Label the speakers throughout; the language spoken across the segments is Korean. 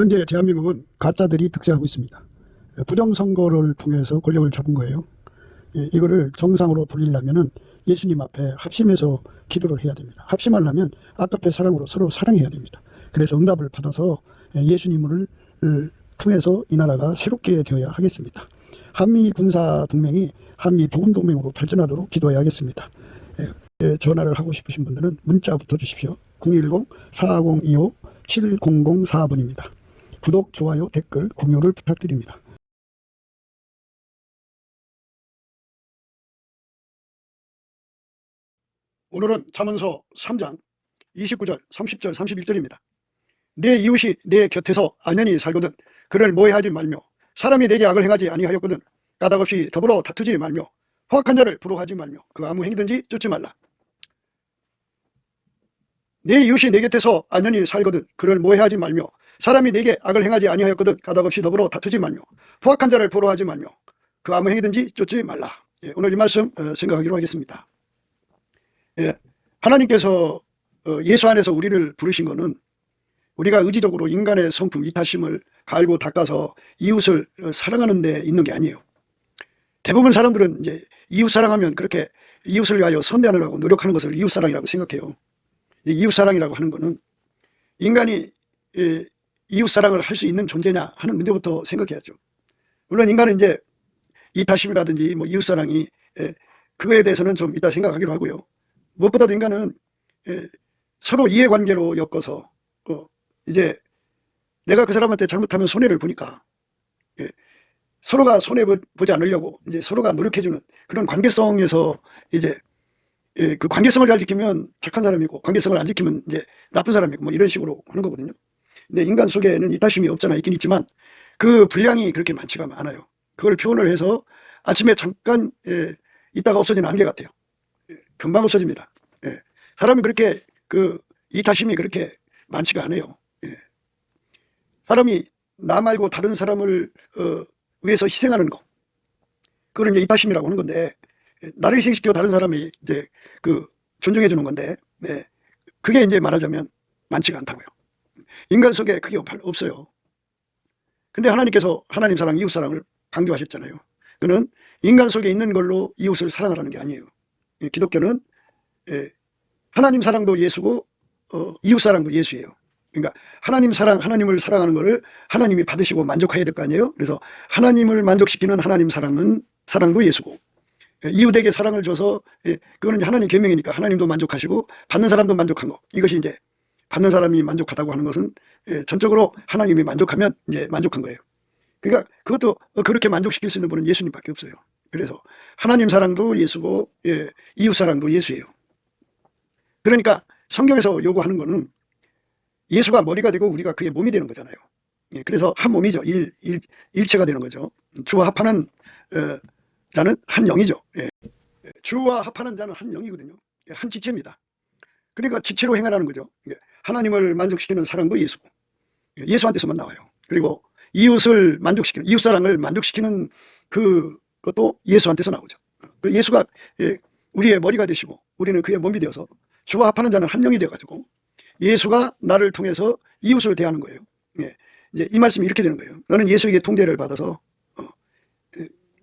Speaker 1: 현재 대한민국은 가짜들이 득세하고 있습니다. 부정선거를 통해서 권력을 잡은 거예요. 이거를 정상으로 돌리려면 예수님 앞에 합심해서 기도를 해야 됩니다. 합심하려면 아까페 사랑으로 서로 사랑해야 됩니다. 그래서 응답을 받아서 예수님을 통해서 이 나라가 새롭게 되어야 하겠습니다. 한미 군사 동맹이 한미 복음 동맹으로 발전하도록 기도해야겠습니다. 전화를 하고 싶으신 분들은 문자 붙여 주십시오. 010-4025-7004번입니다. 구독, 좋아요, 댓글, 공유를 부탁드립니다. 오늘은 잠언서 3장 29절, 30절, 31절입니다. 내 이웃이 내 곁에서 안연히 살거든 그를 모해하지 말며 사람이 내게 악을 행하지 아니하였거든 까닭없이 더불어 다투지 말며 포악한 자를 부러워하지 말며 그 아무 행위든지 쫓지 말라. 내 이웃이 내 곁에서 안연히 살거든 그를 모해하지 말며 사람이 내게 악을 행하지 아니하였거든 까닭없이 더불어 다투지 말며 포악한 자를 부러워하지 말며 그 아무 행위든지 쫓지 말라. 오늘 이 말씀 생각하기로 하겠습니다. 하나님께서 예수 안에서 우리를 부르신 것은 우리가 의지적으로 인간의 성품 이타심을 갈고 닦아서 이웃을 사랑하는 데 있는 게 아니에요. 대부분 사람들은 이제 이웃 사랑하면 그렇게 이웃을 위하여 선대하느라고 노력하는 것을 이웃 사랑이라고 생각해요. 이웃 사랑이라고 하는 것은 인간이 이웃 사랑을 할 수 있는 존재냐 하는 문제부터 생각해야죠. 물론 인간은 이제 이타심이라든지 뭐 이웃 사랑이 그거에 대해서는 좀 이따 생각하기로 하고요. 무엇보다도 인간은 서로 이해관계로 엮어서 이제 내가 그 사람한테 잘못하면 손해를 보니까 서로가 손해 보지 않으려고 이제 서로가 노력해주는 그런 관계성에서 이제 그 관계성을 잘 지키면 착한 사람이고 관계성을 안 지키면 이제 나쁜 사람이고 뭐 이런 식으로 하는 거거든요. 근데 인간 속에는 이타심이 없잖아 있긴 있지만 그 분량이 그렇게 많지가 않아요. 그걸 표현을 해서 아침에 잠깐 있다가 없어지는 안개 같아요. 금방 없어집니다. 사람이 그렇게 그 이타심이 그렇게 많지가 않아요. 사람이 나 말고 다른 사람을 위해서 희생하는 거, 그걸 이제 이타심이라고 하는 건데, 나를 희생시켜 다른 사람이 이제 그 존중해 주는 건데, 그게 이제 말하자면 많지가 않다고요. 인간 속에 그게 없어요. 근데 하나님께서 하나님 사랑, 이웃 사랑을 강조하셨잖아요. 그는 인간 속에 있는 걸로 이웃을 사랑하라는 게 아니에요. 기독교는 하나님 사랑도 예수고 이웃 사랑도 예수예요. 그러니까 하나님 사랑, 하나님을 사랑하는 것을 하나님이 받으시고 만족해야 될 거 아니에요. 그래서 하나님을 만족시키는 하나님 사랑도 예수고 이웃에게 사랑을 줘서 그거는 이제 하나님 계명이니까 하나님도 만족하시고 받는 사람도 만족한 거. 이것이 이제 받는 사람이 만족하다고 하는 것은 전적으로 하나님이 만족하면 이제 만족한 거예요. 그러니까 그것도 그렇게 만족시킬 수 있는 분은 예수님밖에 없어요. 그래서 하나님 사랑도 예수고 이웃 사랑도 예수예요. 그러니까 성경에서 요구하는 거는 예수가 머리가 되고 우리가 그의 몸이 되는 거잖아요. 그래서 한 몸이죠. 일체가 되는 거죠. 주와 합하는 자는 한 영이죠. 주와 합하는 자는 한 영이거든요. 한 지체입니다. 그러니까 지체로 행하라는 거죠. 하나님을 만족시키는 사랑도 예수고 예수한테서만 나와요. 그리고 이웃을 만족시키는 이웃 사랑을 만족시키는 그것도 예수한테서 나오죠. 예수가 우리의 머리가 되시고 우리는 그의 몸이 되어서 주와 합하는 자는 한 영이 되어가지고 예수가 나를 통해서 이웃을 대하는 거예요. 이제 이 말씀이 이렇게 되는 거예요. 너는 예수에게 통제를 받아서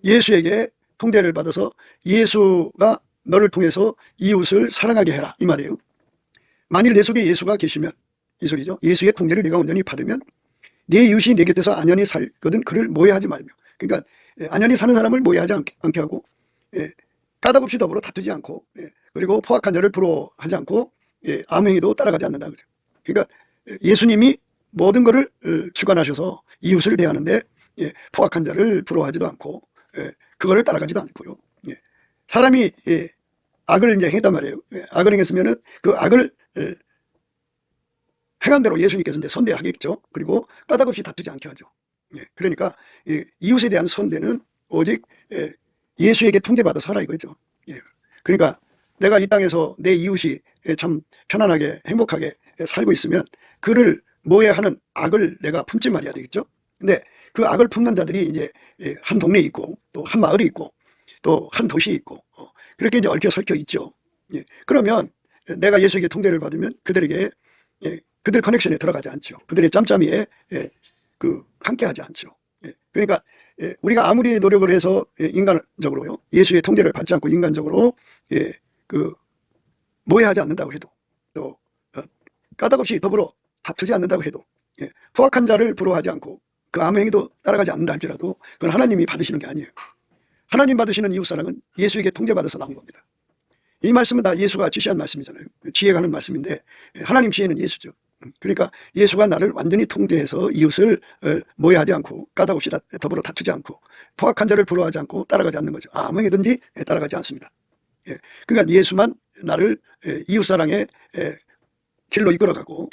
Speaker 1: 예수에게 통제를 받아서 예수가 너를 통해서 이웃을 사랑하게 해라 이 말이에요. 만일 내 속에 예수가 계시면 이 소리죠. 예수의 통제를 내가 온전히 받으면 내 이웃이 내 곁에서 안연히 살거든 그를 모해하지 말며. 그러니까 안연히 사는 사람을 모해하지 않게 하고 까닭없이 더불어 다투지 않고 그리고 포악한 자를 부러워하지 않고 아무 행위도 따라가지 않는다. 그러니까 예수님이 모든 것을 주관하셔서 이웃을 대하는데 포악한 자를 부러워하지도 않고 그거를 따라가지도 않고요. 사람이 악을 이제 했단 말이에요. 악을 행했으면은 그 악을 행한 대로 예수님께서 이제 선대하겠죠. 그리고 까닭없이 다투지 않게 하죠. 그러니까 이웃에 대한 선대는 오직 예수에게 통제받아서 하라 이거죠. 그러니까 내가 이 땅에서 내 이웃이 참 편안하게 행복하게 살고 있으면 그를 모해하는 악을 내가 품지 말아야 되겠죠. 근데 그 악을 품는 자들이 이제 한 동네에 있고 또 한 마을이 있고 또 한 도시에 있고 그렇게 이제 얽혀 설켜 있죠. 그러면 내가 예수에게 통제를 받으면 그들에게 그들 커넥션에 들어가지 않죠. 그들의 짬짬이에 함께하지 않죠. 그러니까 우리가 아무리 노력을 해서 인간적으로요, 예수의 통제를 받지 않고 인간적으로 모해하지 않는다고 해도, 또 까닭없이 더불어 다투지 않는다고 해도, 포악한 자를 부러워하지 않고 그 아무 행위도 따라가지 않는다 할지라도 그건 하나님이 받으시는 게 아니에요. 하나님 받으시는 이웃사랑은 예수에게 통제받아서 나온 겁니다. 이 말씀은 다 예수가 지시한 말씀이잖아요. 지혜가 하는 말씀인데 하나님 지혜는 예수죠. 그러니까 예수가 나를 완전히 통제해서 이웃을 모해하지 않고 까닭없이 더불어 다투지 않고 포악한 자를 부러워하지 않고 따라가지 않는 거죠. 아무 행위든지 따라가지 않습니다. 그러니까 예수만 나를 이웃사랑의 길로 이끌어가고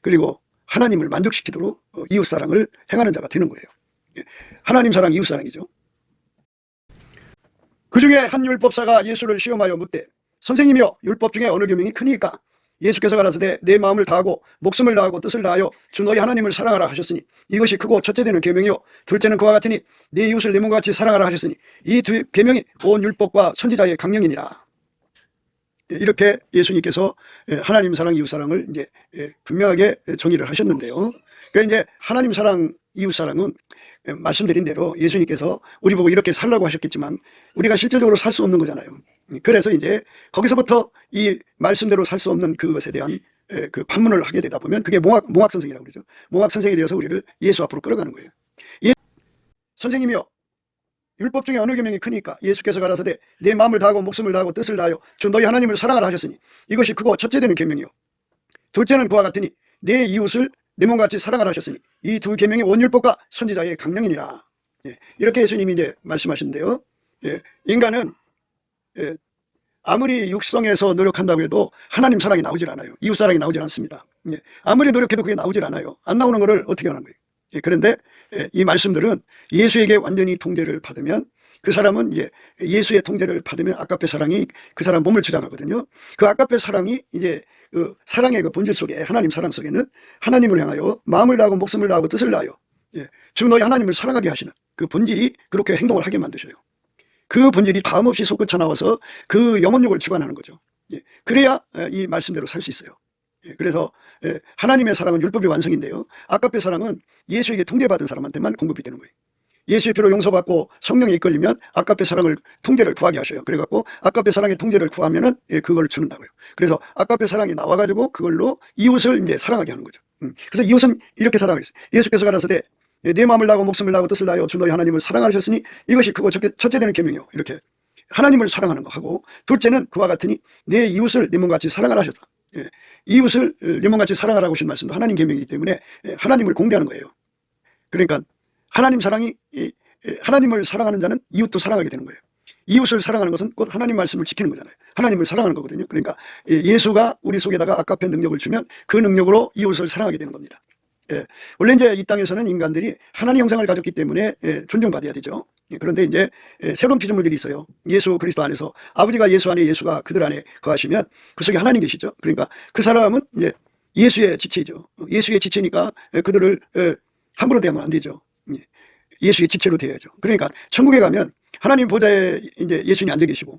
Speaker 1: 그리고 하나님을 만족시키도록 이웃사랑을 행하는 자가 되는 거예요. 하나님 사랑, 이웃사랑이죠. 그 중에 한 율법사가 예수를 시험하여 묻되 선생님이여 율법 중에 어느 계명이 크니까? 예수께서 가라사대 내 마음을 다하고 목숨을 다하고 뜻을 다하여 주 너희 하나님을 사랑하라 하셨으니 이것이 크고 첫째 되는 계명이요 둘째는 그와 같으니 네 이웃을 네 몸과 같이 사랑하라 하셨으니 이 두 계명이 온 율법과 선지자의 강령이니라. 이렇게 예수님께서 하나님 사랑, 이웃 사랑을 이제 분명하게 정의를 하셨는데요. 그러니까 이제 하나님 사랑, 이웃 사랑은 말씀드린 대로 예수님께서 우리 보고 이렇게 살라고 하셨겠지만 우리가 실제적으로 살 수 없는 거잖아요. 그래서 이제 거기서부터 이 말씀대로 살 수 없는 그것에 대한 그 반문을 하게 되다 보면 그게 몽학선생이라고 그러죠. 몽학선생이 되어서 우리를 예수 앞으로 끌어가는 거예요. 선생님이요 율법 중에 어느 계명이 크니까? 예수께서 가라사대 내 마음을 다하고 목숨을 다하고 뜻을 다하여 주 너희 하나님을 사랑하라 하셨으니 이것이 크고 첫째 되는 계명이요 둘째는 그와 같으니 내 이웃을 내 몸같이 사랑하라 하셨으니 이 두 계명이 온 율법과 선지자의 강령이니라. 이렇게 예수님이 이제 말씀하시는데요. 인간은 아무리 육성에서 노력한다고 해도 하나님 사랑이 나오질 않아요. 이웃 사랑이 나오질 않습니다. 아무리 노력해도 그게 나오질 않아요. 안 나오는 거를 어떻게 하는 거예요? 그런데 이 말씀들은 예수에게 완전히 통제를 받으면 그 사람은 이제 예수의 통제를 받으면 아까페 사랑이 그 사람 몸을 주장하거든요. 그 아까페 사랑이 이제 그 사랑의 그 본질 속에 하나님 사랑 속에는 하나님을 향하여 마음을 다하고 목숨을 다하고 뜻을 다하여 주 너희 하나님을 사랑하게 하시는 그 본질이 그렇게 행동을 하게 만드셔요. 그 본질이 다음없이 솟구쳐 나와서 그 영혼력을 주관하는 거죠. 그래야 이 말씀대로 살 수 있어요. 그래서 하나님의 사랑은 율법의 완성인데요. 아까페 사랑은 예수에게 통제받은 사람한테만 공급이 되는 거예요. 예수의 피로 용서받고 성령에 이끌리면 아까페 사랑을 통제를 구하게 하셔요. 그래갖고 아까페 사랑의 통제를 구하면은 그걸 주는다고요. 그래서 아까페 사랑이 나와가지고 그걸로 이웃을 이제 사랑하게 하는 거죠. 그래서 이웃은 이렇게 사랑하겠어요. 예수께서 가라사대 내 마음을 다하고 목숨을 다하고 뜻을 다하여 주 너희 하나님을 사랑하셨으니 이것이 크고 첫째 되는 계명이요. 이렇게 하나님을 사랑하는 거 하고 둘째는 그와 같으니 내 이웃을 내 몸같이 사랑하라 하셨다. 이웃을 내 몸같이 사랑하라고 하신 말씀도 하나님 계명이기 때문에 하나님을 공개하는 거예요. 그러니까 하나님 사랑이 하나님을 사랑하는 자는 이웃도 사랑하게 되는 거예요. 이웃을 사랑하는 것은 곧 하나님 말씀을 지키는 거잖아요. 하나님을 사랑하는 거거든요. 그러니까 예수가 우리 속에다가 아까페 능력을 주면 그 능력으로 이웃을 사랑하게 되는 겁니다. 원래 이제 이 땅에서는 인간들이 하나님 형상을 가졌기 때문에 존중받아야 되죠. 그런데 이제 새로운 피조물들이 있어요. 예수 그리스도 안에서 아버지가 예수 안에 예수가 그들 안에 거하시면 그 속에 하나님 계시죠. 그러니까 그 사람은 이제 예수의 지체죠. 예수의 지체니까 그들을 함부로 대하면 안 되죠. 예수의 지체로 대해야죠. 그러니까 천국에 가면 하나님 보좌에 이제 예수님이 앉아 계시고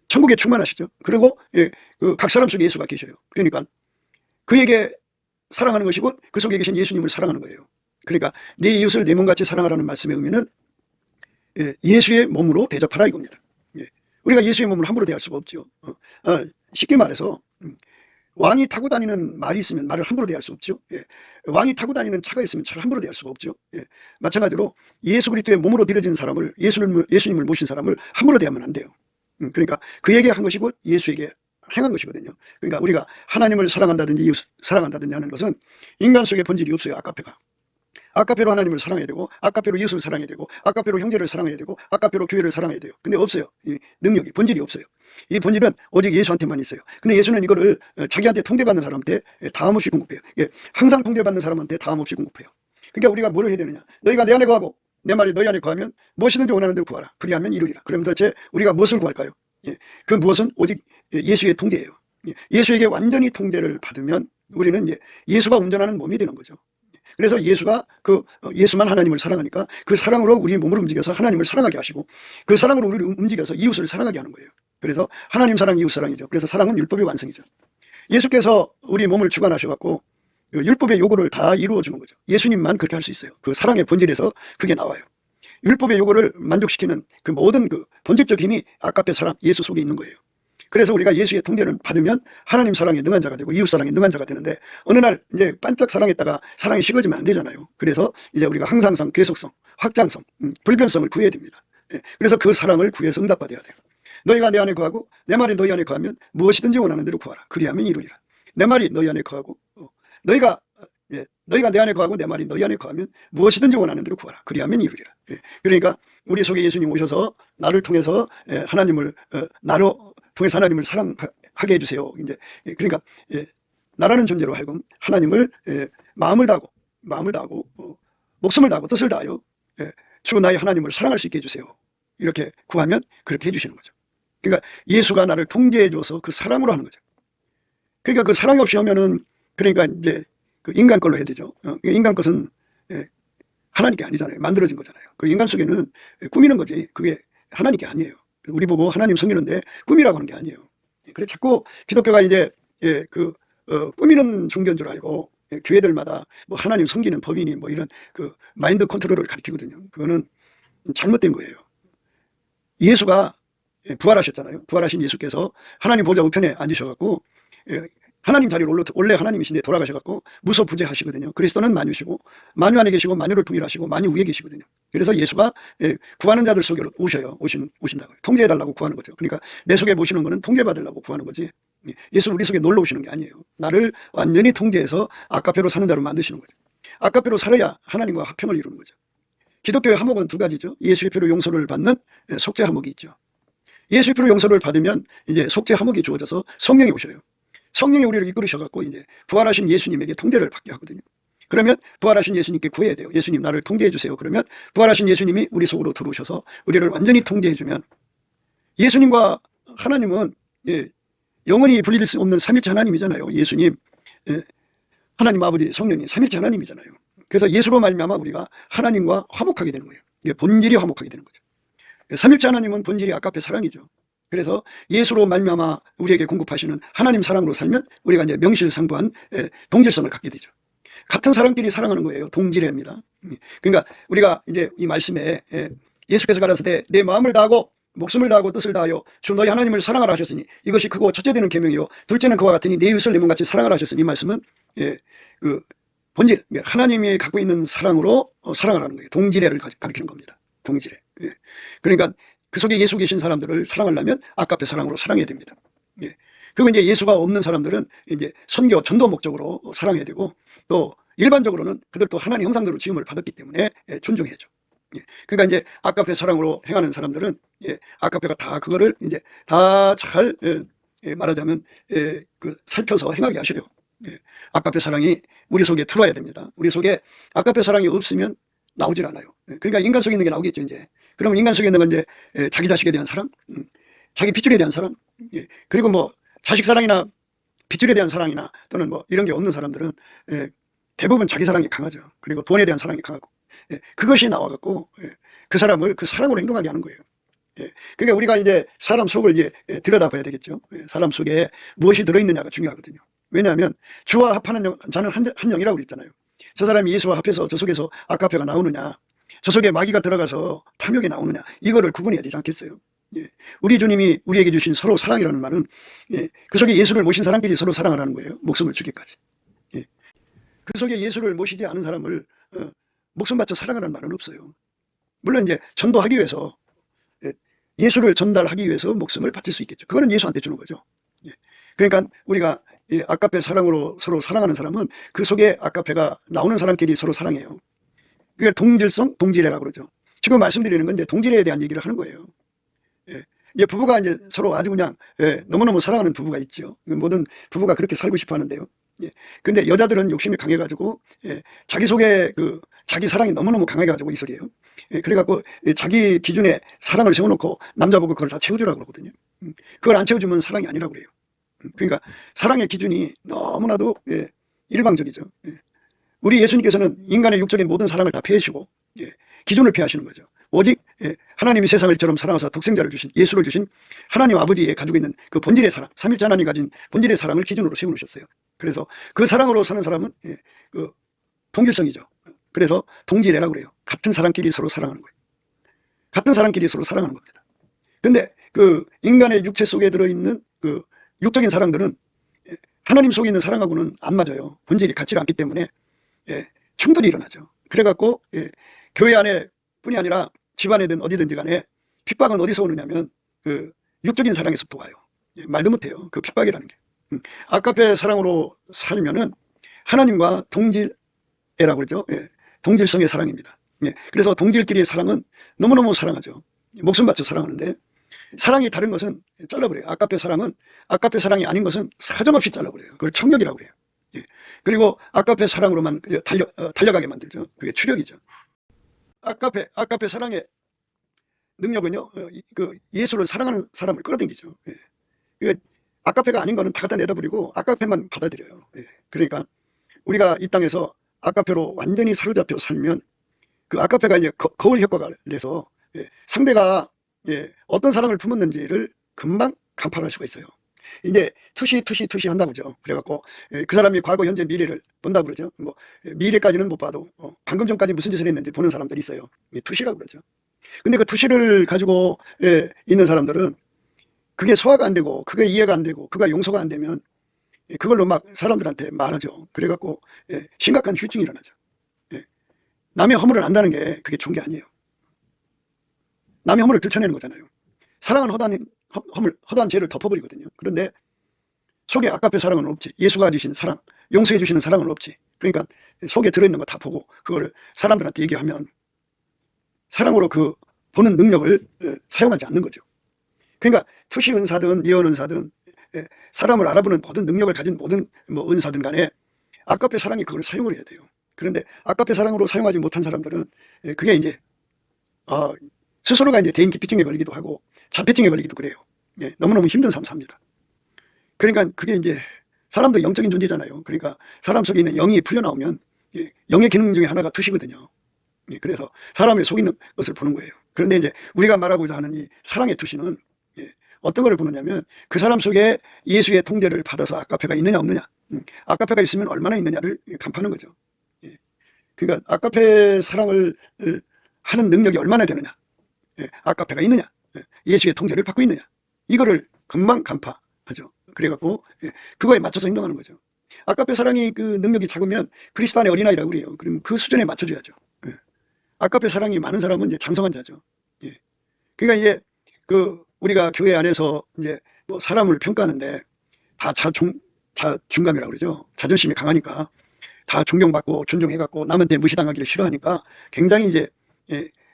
Speaker 1: 천국에 충만하시죠. 그리고 각 사람 속에 예수가 계셔요. 그러니까 그에게 사랑하는 것이고 그 속에 계신 예수님을 사랑하는 거예요. 그러니까 내 이웃을 내 몸같이 사랑하라는 말씀의 의미는 예수의 몸으로 대접하라 이겁니다. 우리가 예수의 몸을 함부로 대할 수가 없죠. 쉽게 말해서 왕이 타고 다니는 말이 있으면 말을 함부로 대할 수 없죠. 왕이 타고 다니는 차가 있으면 차를 함부로 대할 수가 없죠. 마찬가지로 예수 그리스도의 몸으로 들여진 사람을 예수님을 모신 사람을 함부로 대하면 안 돼요. 그러니까 그에게 한 것이고 예수에게 행한 것이거든요. 그러니까 우리가 하나님을 사랑한다든지 이웃을 사랑한다든지 하는 것은 인간 속에 본질이 없어요. 아까페가. 아까페로 하나님을 사랑해야 되고 아까페로 이웃을 사랑해야 되고 아까페로 형제를 사랑해야 되고 아까페로 교회를 사랑해야 돼요. 근데 없어요. 이 능력이 본질이 없어요. 이 본질은 오직 예수한테만 있어요. 근데 예수는 이거를 자기한테 통제받는 사람한테 다음 없이 공급해요. 항상 통제받는 사람한테 다음 없이 공급해요. 그러니까 우리가 뭐를 해야 되느냐. 너희가 내 안에 거하고 내 말이 너희 안에 거하면 무엇이든지 원하는 대로 구하라. 그리하면 이루리라. 그러면 도대체 우리가 무엇을 구할까요? 그 무엇은 오직 예수의 통제예요. 예수에게 완전히 통제를 받으면 우리는 이제 예수가 운전하는 몸이 되는 거죠. 그래서 예수가 예수만 하나님을 사랑하니까 그 사랑으로 우리 몸을 움직여서 하나님을 사랑하게 하시고 그 사랑으로 우리를 움직여서 이웃을 사랑하게 하는 거예요. 그래서 하나님 사랑, 이웃 사랑이죠. 그래서 사랑은 율법의 완성이죠. 예수께서 우리 몸을 주관하셔갖고 율법의 요구를 다 이루어 주는 거죠. 예수님만 그렇게 할 수 있어요. 그 사랑의 본질에서 그게 나와요. 율법의 요구를 만족시키는 그 모든 그 본질적 힘이 아까페 사랑 예수 속에 있는 거예요. 그래서 우리가 예수의 통제를 받으면 하나님 사랑에 능한 자가 되고 이웃 사랑에 능한 자가 되는데, 어느 날 이제 반짝 사랑했다가 사랑이 식어지면 안 되잖아요. 그래서 이제 우리가 항상성, 계속성, 확장성, 불변성을 구해야 됩니다. 그래서 그 사랑을 구해서 응답받아야 돼요. 너희가 내 안에 거하고 내 말이 너희 안에 거하면 무엇이든지 원하는 대로 구하라. 그리하면 이루리라. 내 말이 너희 안에 거하고 너희가 내 안에 거하고 내 말이 너희 안에 거하면 무엇이든지 원하는 대로 구하라. 그리하면 이루리라. 그러니까 우리 속에 예수님 오셔서 나를 통해서 나로 통해서 하나님을 사랑하게 해주세요. 이제 그러니까 나라는 존재로 하여금 하나님을 마음을 다하고 목숨을 다하고 뜻을 다하여 주 나의 하나님을 사랑할 수 있게 해주세요. 이렇게 구하면 그렇게 해주시는 거죠. 그러니까 예수가 나를 통제해 줘서 그 사랑으로 하는 거죠. 그러니까 그 사랑이 없이 하면은, 그러니까 이제 그 인간 걸로 해야 되죠. 인간 것은 하나님께 아니잖아요. 만들어진 거잖아요. 그 인간 속에는 꾸미는 거지 그게 하나님께 아니에요. 우리 보고 하나님 섬기는데 꾸미라고 하는 게 아니에요. 그래 자꾸 기독교가 이제 꾸미는 종교인 줄 알고 교회들마다 뭐 하나님 섬기는 법이니 뭐 이런 그 마인드 컨트롤을 가리키거든요. 그거는 잘못된 거예요. 예수가 부활하셨잖아요. 부활하신 예수께서 하나님 보좌 우편에 앉으셔갖고 하나님 자리로 원래 하나님이신데 돌아가셔갖고 무소부재하시거든요. 그리스도는 만유시고 만유 안에 계시고 만유를 통일하시고 만유 위에 계시거든요. 그래서 예수가 구하는 자들 속으로 오신다고요. 통제해달라고 구하는 거죠. 그러니까 내 속에 모시는 거는 통제받으려고 구하는 거지. 예수는 우리 속에 놀러 오시는 게 아니에요. 나를 완전히 통제해서 아까페로 사는 자로 만드시는 거죠. 아까페로 살아야 하나님과 화평을 이루는 거죠. 기독교의 화목은 두 가지죠. 예수의 피로 용서를 받는 속죄 화목이 있죠. 예수의 피로 용서를 받으면 이제 속죄 화목이 주어져서 성령이 오셔요. 성령이 우리를 이끌으셔갖고 이제 부활하신 예수님에게 통제를 받게 하거든요. 그러면 부활하신 예수님께 구해야 돼요. 예수님 나를 통제해 주세요. 그러면 부활하신 예수님이 우리 속으로 들어오셔서 우리를 완전히 통제해 주면, 예수님과 하나님은 영원히 분리될 수 없는 삼일체 하나님이잖아요. 예수님, 하나님 아버지, 성령님 삼일체 하나님이잖아요. 그래서 예수로 말미암아 우리가 하나님과 화목하게 되는 거예요. 이게 본질이 화목하게 되는 거죠. 삼일체 하나님은 본질이 아까페 사랑이죠. 그래서 예수로 말미암아 우리에게 공급하시는 하나님 사랑으로 살면 우리가 이제 명실상부한 동질성을 갖게 되죠. 같은 사람끼리 사랑하는 거예요. 동질입니다. 그러니까 우리가 이제 이 말씀에 예수께서 가라사대 내 마음을 다하고 목숨을 다하고 뜻을 다하여 주 너희 하나님을 사랑하라 하셨으니 이것이 크고 첫째 되는 계명이요 둘째는 그와 같으니 내 이웃을 내 몸같이 사랑하라 하셨으니, 이 말씀은 그 본질, 하나님이 갖고 있는 사랑으로 사랑하라는 거예요. 동질애를 가리키는 겁니다. 동질애. 그러니까 그 속에 예수 계신 사람들을 사랑하려면 아까페 사랑으로 사랑해야 됩니다. 그리고 이제 예수가 없는 사람들은 이제 선교, 전도 목적으로 사랑해야 되고, 또 일반적으로는 그들도 하나님 형상대로 지음을 받았기 때문에 존중해야죠. 그러니까 이제 아까페 사랑으로 행하는 사람들은 아까페가 다 그거를 이제 다 잘 말하자면 살펴서 행하게 하셔요. 아까페 사랑이 우리 속에 들어와야 됩니다. 우리 속에 아까페 사랑이 없으면 나오질 않아요. 그러니까 인간 속에 있는 게 나오겠죠, 이제. 그러면 인간 속에 있는 건 이제 자기 자식에 대한 사랑, 자기 핏줄에 대한 사랑, 그리고 뭐 자식 사랑이나 핏줄에 대한 사랑이나 또는 뭐 이런 게 없는 사람들은 대부분 자기 사랑이 강하죠. 그리고 돈에 대한 사랑이 강하고, 그것이 나와갖고 그 사람을 그 사랑으로 행동하게 하는 거예요. 그러니까 우리가 이제 사람 속을 이제 들여다봐야 되겠죠. 사람 속에 무엇이 들어있느냐가 중요하거든요. 왜냐하면 주와 합하는 자는 한 영이라고 그랬잖아요. 저 사람이 예수와 합해서 저 속에서 아까페가 나오느냐, 저 속에 마귀가 들어가서 탐욕이 나오느냐, 이거를 구분해야 되지 않겠어요? 우리 주님이 우리에게 주신 서로 사랑이라는 말은 그 속에 예수를 모신 사람끼리 서로 사랑하라는 거예요. 목숨을 주기까지. 그 속에 예수를 모시지 않은 사람을 목숨 바쳐 사랑하라는 말은 없어요. 물론 이제 전도하기 위해서, 예수를 전달하기 위해서 목숨을 바칠 수 있겠죠. 그거는 예수한테 주는 거죠. 그러니까 우리가 아까페 사랑으로 서로 사랑하는 사람은 그 속에 아까페가 나오는 사람끼리 서로 사랑해요. 그게 동질성, 동질애라고 그러죠. 지금 말씀드리는 건 이제 동질애에 대한 얘기를 하는 거예요. 이제 부부가 이제 서로 아주 그냥 너무너무 사랑하는 부부가 있죠. 모든 부부가 그렇게 살고 싶어 하는데요. 근데 여자들은 욕심이 강해가지고 자기 속에 자기 사랑이 너무너무 강해가지고 이 소리예요. 그래갖고 자기 기준에 사랑을 세워놓고 남자보고 그걸 다 채워주라고 그러거든요. 그걸 안 채워주면 사랑이 아니라고 그래요. 그러니까 사랑의 기준이 너무나도 일방적이죠. 우리 예수님께서는 인간의 육적인 모든 사랑을 다 폐하시고 기준을 폐하시는 거죠. 오직 하나님이 세상을 이처럼 사랑하사 독생자를 주신, 예수를 주신 하나님 아버지에 가지고 있는 그 본질의 사랑, 삼일째 하나님이 가진 본질의 사랑을 기준으로 세워놓으셨어요. 그래서 그 사랑으로 사는 사람은 그 동질성이죠. 그래서 동질애라고 그래요. 같은 사람끼리 서로 사랑하는 거예요. 같은 사람끼리 서로 사랑하는 겁니다. 근데 그 인간의 육체 속에 들어있는 그 육적인 사랑들은 하나님 속에 있는 사랑하고는 안 맞아요. 본질이 같지 않기 때문에 충돌이 일어나죠. 그래갖고 교회 안에 뿐이 아니라 집안에든 어디든지 간에 핍박은 어디서 오느냐면 그 육적인 사랑에서부터 와요. 말도 못해요. 그 핍박이라는 게. 아까페 사랑으로 살면은 하나님과 동질애라고 그러죠. 동질성의 사랑입니다. 그래서 동질끼리의 사랑은 너무너무 사랑하죠. 목숨 바쳐 사랑하는데, 사랑이 다른 것은 잘라버려요. 아까페 사랑은, 아까페 사랑이 아닌 것은 사정없이 잘라버려요. 그걸 청력이라고 해요. 그리고 아까페 사랑으로만 달려가게 만들죠. 그게 추력이죠. 아까페 사랑의 능력은요, 그 예수를 사랑하는 사람을 끌어당기죠. 아까페가 아닌 거는 다 갖다 내다버리고 아까페만 받아들여요. 그러니까 우리가 이 땅에서 아까페로 완전히 사로잡혀 살면 그 아까페가 이제 거울 효과가 돼서 상대가 어떤 사랑을 품었는지를 금방 간파할 수가 있어요. 이제 투시 한다고 그러죠. 그래갖고 그 사람이 과거, 현재, 미래를 본다고 그러죠. 뭐 미래까지는 못 봐도 방금 전까지 무슨 짓을 했는지 보는 사람들이 있어요. 투시라고 그러죠. 근데 그 투시를 가지고 있는 사람들은 그게 소화가 안 되고, 그게 이해가 안 되고, 그가 용서가 안 되면 그걸로 막 사람들한테 말하죠. 그래갖고 심각한 후유증이 일어나죠. 남의 허물을 안다는 게 그게 좋은 게 아니에요. 남의 허물을 들춰내는 거잖아요. 사랑은 허다한 죄를 덮어버리거든요. 그런데 속에 아까페 사랑은 없지. 예수가 주신 사랑, 용서해 주시는 사랑은 없지. 그러니까 속에 들어있는 거 다 보고 그거를 사람들한테 얘기하면 사랑으로 그 보는 능력을 사용하지 않는 거죠. 그러니까 투시 은사든 예언 은사든 사람을 알아보는 모든 능력을 가진 모든 뭐 은사든 간에 아까페 사랑이 그걸 사용을 해야 돼요. 그런데 아까페 사랑으로 사용하지 못한 사람들은 그게 이제 스스로가 이제 대인기피증에 걸리기도 하고 자폐증에 걸리기도 그래요. 너무너무 힘든 삶 삽니다. 그러니까 그게 이제 사람도 영적인 존재잖아요. 그러니까 사람 속에 있는 영이 풀려나오면 영의 기능 중에 하나가 투시거든요. 그래서 사람의 속 있는 것을 보는 거예요. 그런데 이제 우리가 말하고자 하는 이 사랑의 투시는 어떤 걸 보느냐면 그 사람 속에 예수의 통제를 받아서 아까페가 있느냐 없느냐, 아까페가 있으면 얼마나 있느냐를 간파하는 거죠. 그러니까 아까페 사랑을 하는 능력이 얼마나 되느냐, 아까페가 있느냐, 예수의 통제를 받고 있느냐, 이거를 금방 간파하죠. 그래갖고 그거에 맞춰서 행동하는 거죠. 아까페 사랑이 그 능력이 작으면 그리스도 안의 어린아이라고 그래요. 그럼 그 수준에 맞춰줘야죠. 아까페 사랑이 많은 사람은 이제 장성한 자죠. 그러니까 이제 그 우리가 교회 안에서 이제 뭐 사람을 평가하는데 다 자중감이라고 그러죠. 자존심이 강하니까 다 존경받고 존중해갖고 남한테 무시당하기를 싫어하니까 굉장히 이제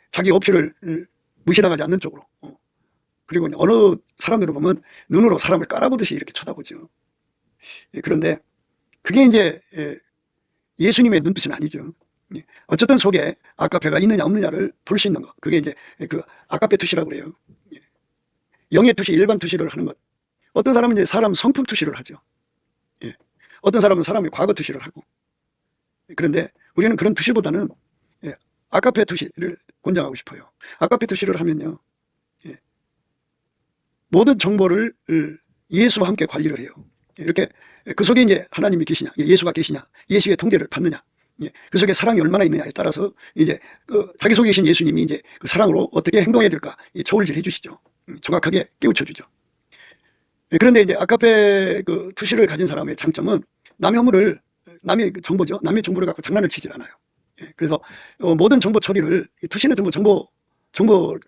Speaker 1: 자기 업체를 무시당하지 않는 쪽으로, 그리고 어느 사람들을 보면 눈으로 사람을 깔아보듯이 이렇게 쳐다보죠. 그런데 그게 이제 예수님의 눈빛은 아니죠. 어쨌든 속에 아까페가 있느냐 없느냐를 볼 수 있는 것, 그게 이제 그 아까페 투시라고 그래요. 영의 투시, 일반 투시를 하는 것. 어떤 사람은 이제 사람 성품 투시를 하죠. 어떤 사람은 사람의 과거 투시를 하고. 그런데 우리는 그런 투시보다는 아까페 투시를 권장하고 싶어요. 아까페 투시를 하면요, 모든 정보를 예수와 함께 관리를 해요. 이렇게 그 속에 이제 하나님이 계시냐, 예수가 계시냐, 예수의 통제를 받느냐, 그 속에 사랑이 얼마나 있느냐에 따라서 이제 그 자기 속에 계신 예수님이 이제 그 사랑으로 어떻게 행동해야 될까 조언을 해주시죠. 정확하게 깨우쳐 주죠. 그런데 이제 아까페 그 투시를 가진 사람의 장점은 남의 허물을, 남의 정보죠, 남의 정보를 갖고 장난을 치질 않아요. 그래서 모든 정보 처리를, 투시는 정보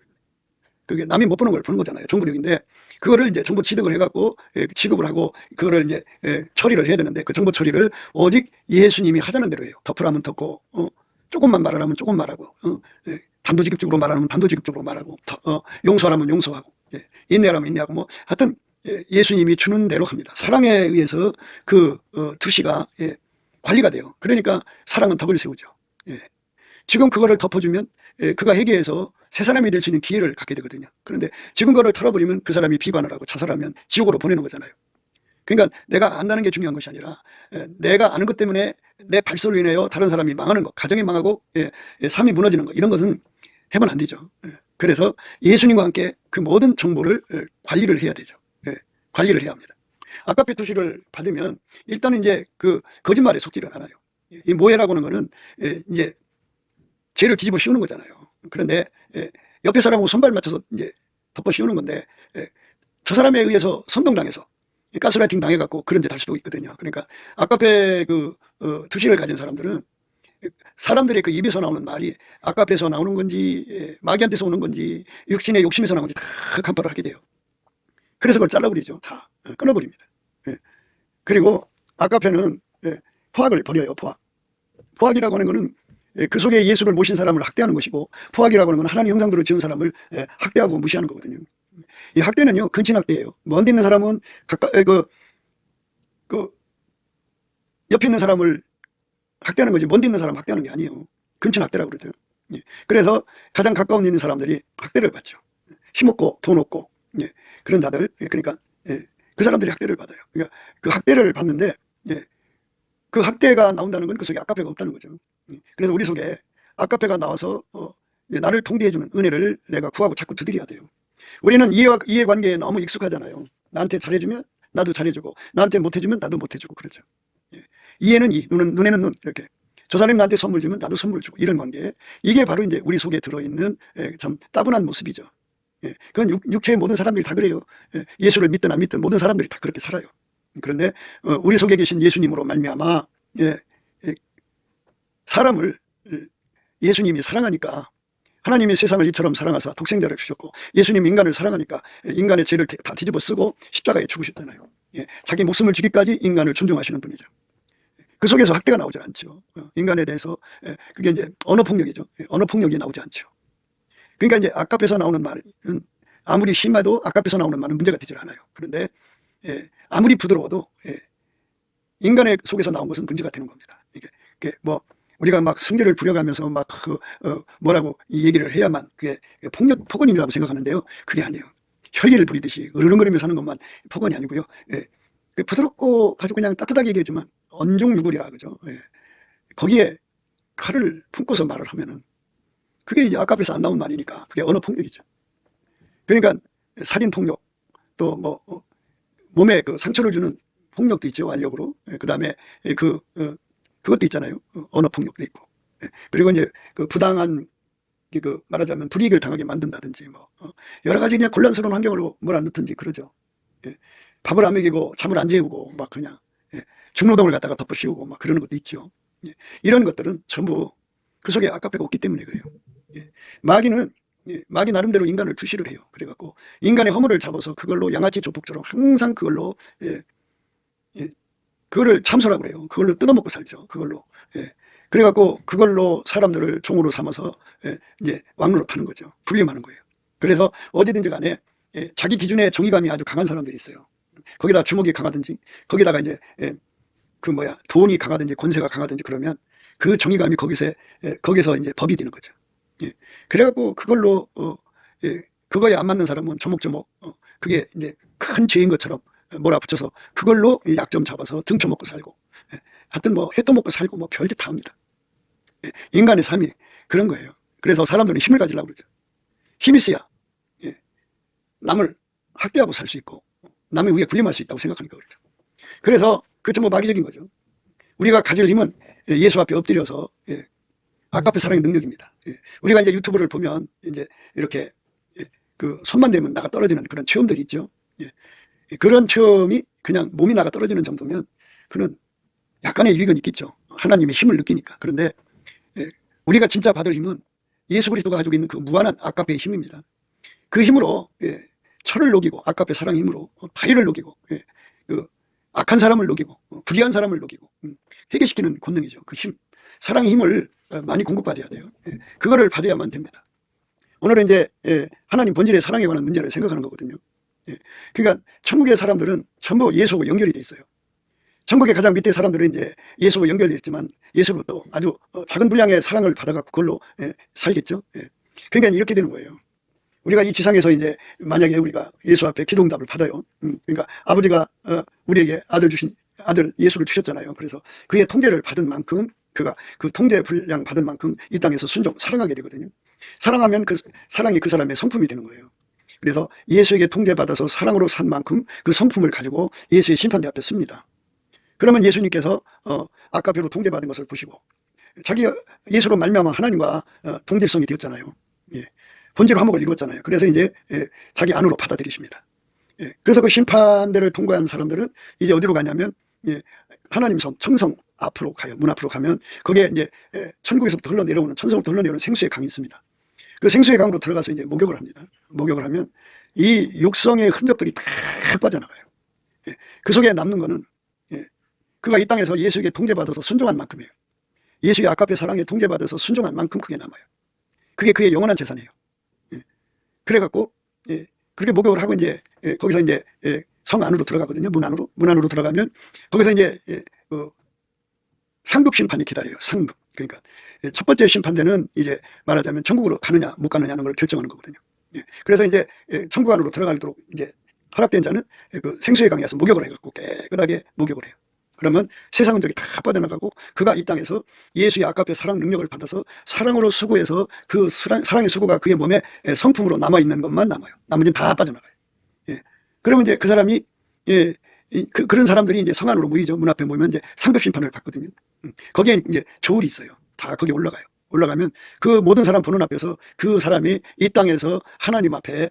Speaker 1: 그게 남이 못 보는 걸 보는 거잖아요. 정보력인데 그거를 이제 정보 취득을 해갖고 취급을 하고 그거를 이제 처리를 해야 되는데 그 정보 처리를 오직 예수님이 하자는 대로 해요. 덮으라면 덮고, 조금만 말하라면 조금 말하고, 단도직입적으로 말하면 단도직입적으로 말하고, 용서하라면 용서하고, 인내하라면 인내하고, 뭐 하여튼 예수님이 주는 대로 합니다. 사랑에 의해서 그 투시가 관리가 돼요. 그러니까 사랑은 덕을 세우죠. 지금 그거를 덮어주면 그가 회개해서 새 사람이 될 수 있는 기회를 갖게 되거든요. 그런데 지금 그거를 털어버리면 그 사람이 비관을 하고 자살하면 지옥으로 보내는 거잖아요. 그러니까 내가 안다는 게 중요한 것이 아니라 내가 아는 것 때문에 내 발설로 인하여 다른 사람이 망하는 것, 가정이 망하고 삶이 무너지는 것, 이런 것은 해면 안 되죠. 그래서 예수님과 함께 그 모든 정보를 관리를 해야 되죠. 관리를 해야 합니다. 아가페 토시를 받으면 일단은 이제 그 거짓말에 속지를 않아요. 이 모해라고 하는 거는 이제 죄를 뒤집어 씌우는 거잖아요. 그런데 옆에 사람하고 손발 맞춰서 이제 덮어 씌우는 건데 저 사람에 의해서 선동당해서 가스라이팅 당해갖고 그런 데 달 수도 있거든요. 그러니까 아카페 투시를 가진 사람들은 사람들의 그 입에서 나오는 말이 아카페에서 나오는 건지 마귀한테서 오는 건지 육신의 욕심에서 나오는 건지 다 간파를 하게 돼요. 그래서 그걸 잘라버리죠. 다 끊어버립니다. 그리고 아카페는 포악을 버려요. 포악이라고 하는 거는 그 속에 예수를 모신 사람을 학대하는 것이고, 포악이라고 하는 건 하나님 형상대로 지은 사람을 학대하고 무시하는 거거든요. 이 학대는요, 근친 학대예요. 먼데 있는 사람은 옆에 있는 사람을 학대하는 거지, 먼데 있는 사람 학대하는 게 아니에요. 근친 학대라고 그러죠. 그래서 가장 가까운 있는 사람들이 학대를 받죠. 힘없고 돈 없고 그런 자들, 그러니까 그 사람들이 학대를 받아요. 그러니까 그 학대를 받는데 그 학대가 나온다는 건 그 속에 아카페가 없다는 거죠. 그래서 우리 속에 아카페가 나와서 나를 통제해주는 은혜를 내가 구하고 자꾸 두드려야 돼요. 우리는 이해관계에 너무 익숙하잖아요. 나한테 잘해주면 나도 잘해주고, 나한테 못해주면 나도 못해주고 그러죠. 이해는 눈에는 눈, 이렇게. 저 사람이 나한테 선물 주면 나도 선물 주고, 이런 관계. 이게 바로 이제 우리 속에 들어있는 참 따분한 모습이죠. 그건 육체의 모든 사람들이 다 그래요. 예수를 믿든 안 믿든 모든 사람들이 다 그렇게 살아요. 그런데 우리 속에 계신 예수님으로 말미암아 사람을 예수님이 사랑하니까, 하나님이 세상을 이처럼 사랑하사 독생자를 주셨고, 예수님 인간을 사랑하니까 인간의 죄를 다 뒤집어 쓰고 십자가에 죽으셨잖아요. 자기 목숨을 주기까지 인간을 존중하시는 분이죠. 그 속에서 학대가 나오지 않죠. 인간에 대해서 그게 이제 언어폭력이죠. 언어폭력이 나오지 않죠. 그러니까 이제 아카페에서 나오는 말은 아무리 심해도 아카페에서 나오는 말은 문제가 되질 않아요. 그런데 아무리 부드러워도 인간의 속에서 나온 것은 문제가 되는 겁니다. 이게 뭐 우리가 막 성질을 부려가면서 막 뭐라고 이 얘기를 해야만 그게 폭언이라고 생각하는데요. 그게 아니에요. 혈기를 부리듯이 으르렁거리며 사는 것만 폭언이 아니고요. 부드럽고 아주 그냥 따뜻하게 얘기해주면 언중유불이라 그러죠. 거기에 칼을 품고서 말을 하면은 그게 이제 아까에서 안 나온 말이니까 그게 언어폭력이죠. 그러니까 살인폭력, 또 뭐 몸에 그 상처를 주는 폭력도 있죠. 완력으로. 그 다음에 그것도 있잖아요. 언어폭력도 있고. 그리고 이제 그 부당한 말하자면 불이익을 당하게 만든다든지 뭐 여러 가지 그냥 곤란스러운 환경으로 뭘 안 넣든지 그러죠. 밥을 안 먹이고 잠을 안 재우고 막 그냥 중노동을 갖다가 덮어 씌우고 막 그러는 것도 있죠. 이런 것들은 전부 그 속에 아카페가 없기 때문에 그래요. 마귀는 마귀 나름대로 인간을 투시를 해요. 그래갖고 인간의 허물을 잡아서 그걸로 양아치 조폭처럼 항상 그걸로 그거를 참소라고 그래요. 그걸로 뜯어먹고 살죠. 그걸로. 그래갖고 그걸로 사람들을 종으로 삼아서 이제 왕노릇 하는 거죠. 불림하는 거예요. 그래서 어디든지 간에 자기 기준의 정의감이 아주 강한 사람들이 있어요. 거기다 주먹이 강하든지, 거기다가 이제 돈이 강하든지 권세가 강하든지 그러면 그 정의감이 거기서 이제 법이 되는 거죠. 그래갖고 그걸로 그거에 안 맞는 사람은 조목조목 그게 이제 큰 죄인 것처럼 몰아붙여서 그걸로 약점 잡아서 등쳐먹고 살고, 하여튼 뭐 햇도 먹고 살고 뭐 별짓 다 합니다. 인간의 삶이 그런 거예요. 그래서 사람들은 힘을 가지려고 그러죠. 힘이 있어야 남을 학대하고 살 수 있고 남의 위에 군림할 수 있다고 생각하니까 그렇죠. 그래서 그게 전부 마귀적인 거죠. 우리가 가질 힘은 예수 앞에 엎드려서 아카페 사랑의 능력입니다. 우리가 이제 유튜브를 보면 이제 이렇게 그 손만 대면 나가 떨어지는 그런 체험들이 있죠. 그런 체험이 그냥 몸이 나가 떨어지는 정도면 그는 약간의 유익은 있겠죠. 하나님의 힘을 느끼니까. 그런데 우리가 진짜 받을 힘은 예수 그리스도가 가지고 있는 그 무한한 아카페의 힘입니다. 그 힘으로 철을 녹이고, 아카페 사랑의 힘으로 파이를 녹이고, 그 악한 사람을 녹이고, 불의한 사람을 녹이고 회개시키는 권능이죠. 그 힘, 사랑의 힘을 많이 공급받아야 돼요. 그거를 받아야만 됩니다. 오늘은 이제 하나님 본질의 사랑에 관한 문제를 생각하는 거거든요. 그러니까 천국의 사람들은 전부 예수하고 연결이 돼 있어요. 천국의 가장 밑에 사람들은 이제 예수하고 연결되어 있지만 예수로부터 아주 작은 분량의 사랑을 받아갖고 그걸로 살겠죠. 그러니까 이렇게 되는 거예요. 우리가 이 지상에서 이제 만약에 우리가 예수 앞에 기도응답을 받아요. 그러니까 아버지가 우리에게 아들 예수를 주셨잖아요. 그래서 그의 통제를 받은 만큼, 그가 그 통제 분량 받은 만큼 이 땅에서 사랑하게 되거든요. 사랑하면 그 사랑이 그 사람의 성품이 되는 거예요. 그래서 예수에게 통제받아서 사랑으로 산 만큼 그 성품을 가지고 예수의 심판대 앞에 씁니다. 그러면 예수님께서 아까배로 통제받은 것을 보시고 자기 예수로 말미암아 하나님과 동질성이 되었잖아요. 예. 본질 화목을 이루었잖아요. 그래서 이제 자기 안으로 받아들이십니다. 예. 그래서 그 심판대를 통과한 사람들은 이제 어디로 가냐면 하나님 성 청성 앞으로 가요. 문 앞으로 가면 거기에 이제 천국에서부터 흘러내려오는 천성부터 흘러내려오는 생수의 강이 있습니다. 그 생수의 강으로 들어가서 이제 목욕을 합니다. 목욕을 하면 이 육성의 흔적들이 다 빠져나가요. 예. 그 속에 남는 거는 그가 이 땅에서 예수에게 통제받아서 순종한 만큼이에요. 예수의 아까페 사랑에 통제받아서 순종한 만큼 그게 남아요. 그게 그의 영원한 재산이에요. 그래갖고 그렇게 목욕을 하고 이제 거기서 이제 성 안으로 들어가거든요. 문 안으로 들어가면 거기서 이제 상급 심판이 기다려요. 상급. 그러니까 첫 번째 심판대는 이제 말하자면 천국으로 가느냐 못 가느냐는 걸 결정하는 거거든요. 그래서 이제 천국 안으로 들어가도록 이제 허락된 자는 그 생수의 강에서 목욕을 해갖고 깨끗하게 목욕을 해요. 그러면 세상 흔적이 다 빠져나가고 그가 이 땅에서 예수의 아까페 사랑 능력을 받아서 사랑으로 수고해서 그 사랑의 수고가 그의 몸에 성품으로 남아있는 것만 남아요. 나머지는 다 빠져나가요. 그러면 이제 그 사람이 그런 사람들이 이제 성 안으로 모이죠. 문 앞에 모이면 이제 상급 심판을 받거든요. 거기에 이제 저울이 있어요. 다 거기 올라가요. 올라가면 그 모든 사람 보는 앞에서 그 사람이 이 땅에서 하나님 앞에